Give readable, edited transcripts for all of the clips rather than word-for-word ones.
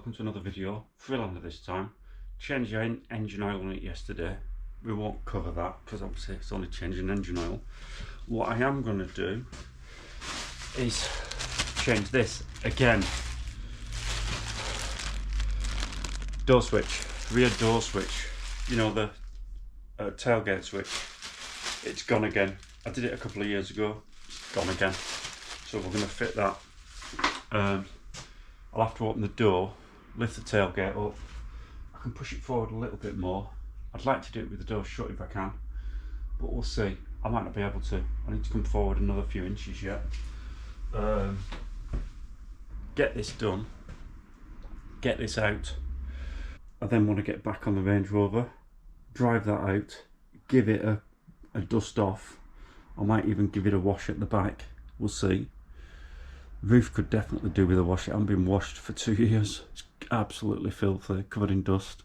welcome to another video. Freelander this time. Changed the engine oil on it yesterday. We won't cover that because obviously it's only changing engine oil. What I am going to do is change this again. Door switch, rear door switch. You know, the tailgate switch. It's gone again. I did it a couple of years ago. It's gone again. So we're going to fit that. I'll have to open the door, lift the tailgate up. I can push it forward a little bit more. I'd like to do it with the door shut if I can, but we'll see. I might not be able to. I need to come forward another few inches yet. Get this done, get this out. I then want to get back on the Range Rover, drive that out, give it a dust off. I might even give it a wash at the back, we'll see. Roof could definitely do with a wash. It hasn't been washed for 2 years. It's absolutely filthy, covered in dust.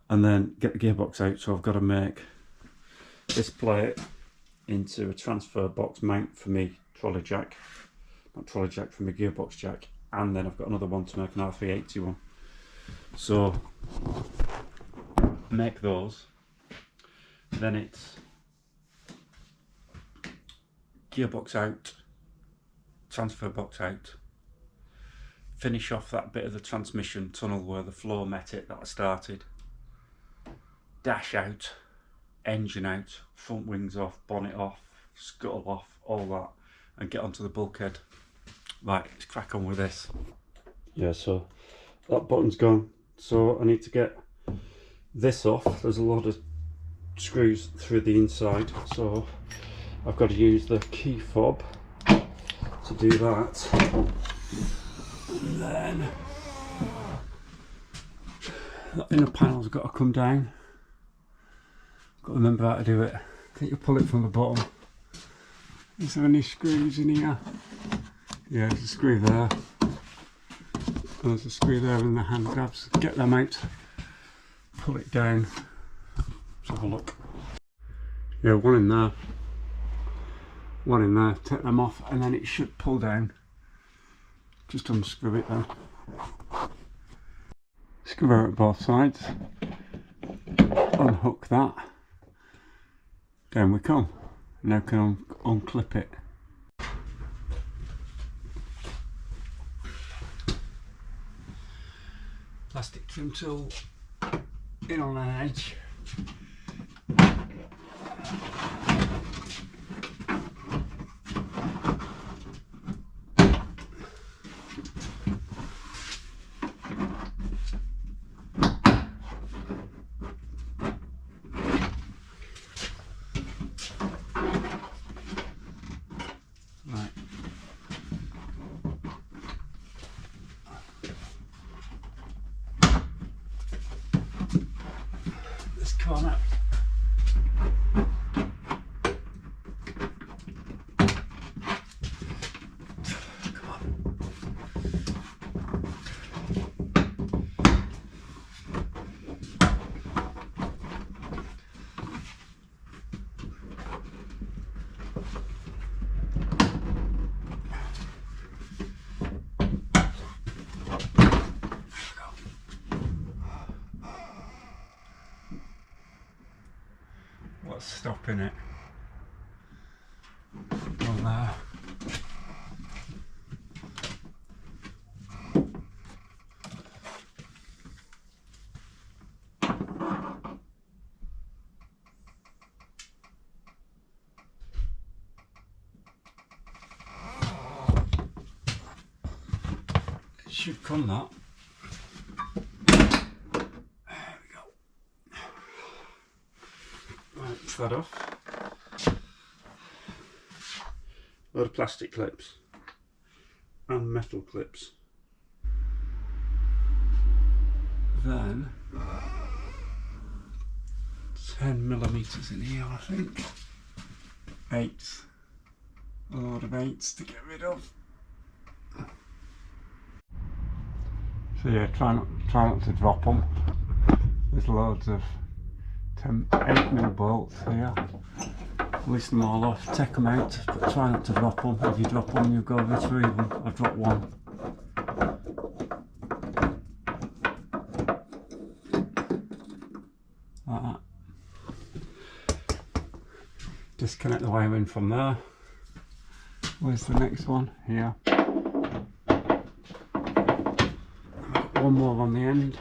And then get the gearbox out, so I've got to make this plate into a transfer box mount for me trolley jack. Not trolley jack, for my gearbox jack. And then I've got another one to make an R380 one. So, make those. Then it's gearbox out, transfer box out, finish off that bit of the transmission tunnel where the floor met it that I started, dash out, engine out, front wings off, bonnet off, scuttle off, all that, and get onto the bulkhead. Right, let's crack on with this. Yeah, so that button's gone, so I need to get this off. There's a lot of screws through the inside, so I've got to use the key fob to do that. And then that inner panel's got to come down. Got to remember how to do it. I think you pull it from the bottom. Is there any screws in here? Yeah, there's a screw there. And there's a screw there in the hand grabs. Get them out. Pull it down. Let's have a look. Yeah, one in there. One in there, take them off, and then it should pull down. Just unscrew it there. Screw out both sides. Unhook that. Down we come. Now can unclip it. Plastic trim tool in on an edge. Corner. Come on. What's stopping it? Oh, there. It should come that. That off. A lot of plastic clips and metal clips. Then 10mm in here, I think. 8s. A lot of 8s to get rid of. So yeah, try not to drop them. There's loads of 8mm bolts here. Loosen them all off, take them out, but try not to drop them. If you drop them, you go over 3 of them. I've dropped one. disconnect the wiring from there. Where's the next one? Here. One more on the end.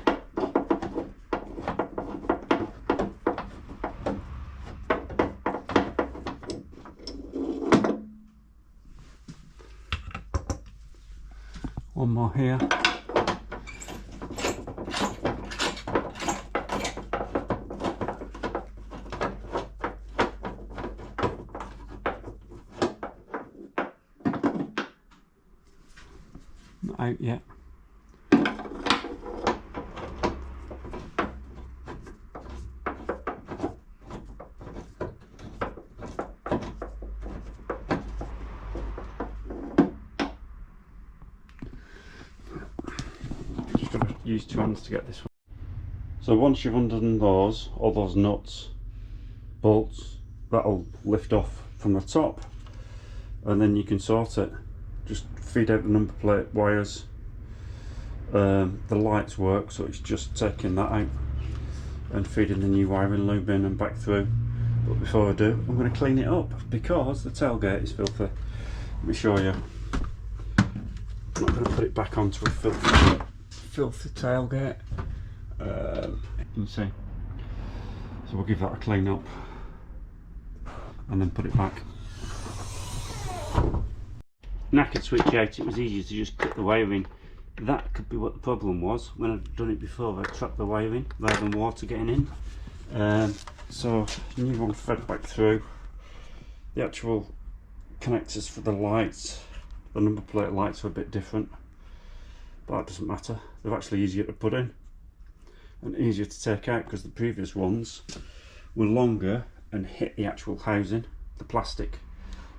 One more here. Not out yet. Just got to use two hands to get this one. So once you've undone those, all those nuts, bolts, that'll lift off from the top, and then you can sort it. Just feed out the number plate wires. The lights work, so it's just taking that out and feeding the new wiring loop in and back through. But before I do, I'm going to clean it up because the tailgate is filthy. Let me show you. I'm not going to put it back onto a filthy tailgate. You can see. So we'll give that a clean up and then put it back. Knackered switch out, it was easier to just cut the wiring. That could be what the problem was. When I'd done it before, I trapped the wiring rather than water getting in. So new one fed back through. The actual connectors for the lights, the number plate lights are a bit different, but that doesn't matter. They're actually easier to put in and easier to take out because the previous ones were longer and hit the actual housing, the plastic.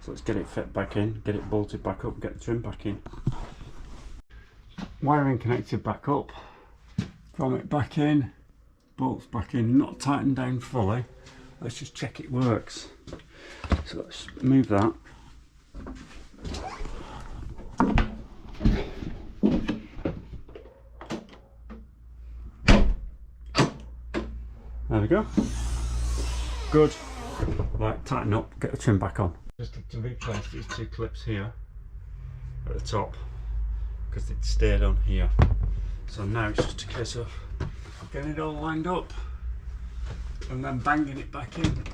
So let's get it fit back in, get it bolted back up, get the trim back in. Wiring connected back up, grommet back in, bolts back in, not tightened down fully. Let's just check it works. So let's move that. There we go. Good. Right, tighten up, get the trim back on. Just to replace these two clips here at the top because they'd stayed on here. So now it's just a case of getting it all lined up and then banging it back in.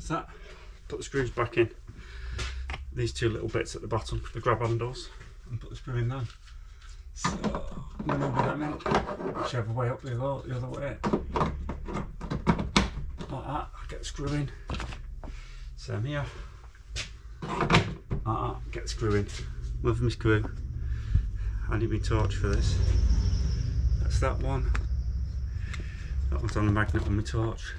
That. Put the screws back in. These two little bits at the bottom, the grab handles, and put the screw in there. So maneuver them in, whichever way up they go, the other way. Like that, get the screw in. Same here. Like that, get the screw in. Move my screw. I need my torch for this. That's that one. That one's on the magnet on my torch.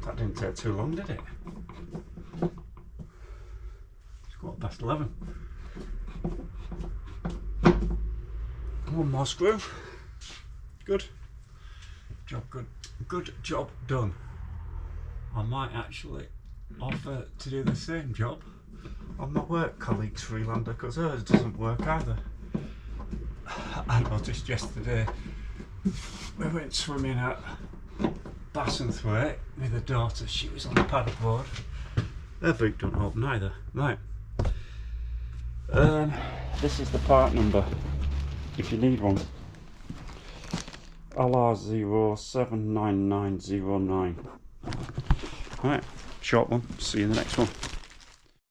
That didn't take too long, did it? It's ~11. One more screw. Good. Job good. Good job done. I might actually offer to do the same job on my work colleague's Freelander because hers doesn't work either. I noticed yesterday we went swimming at Bassenthwaite with her daughter. She was on the paddleboard. Her boot don't open either. Right. This is the part number if you need one. LR079909. Right, short one. See you in the next one.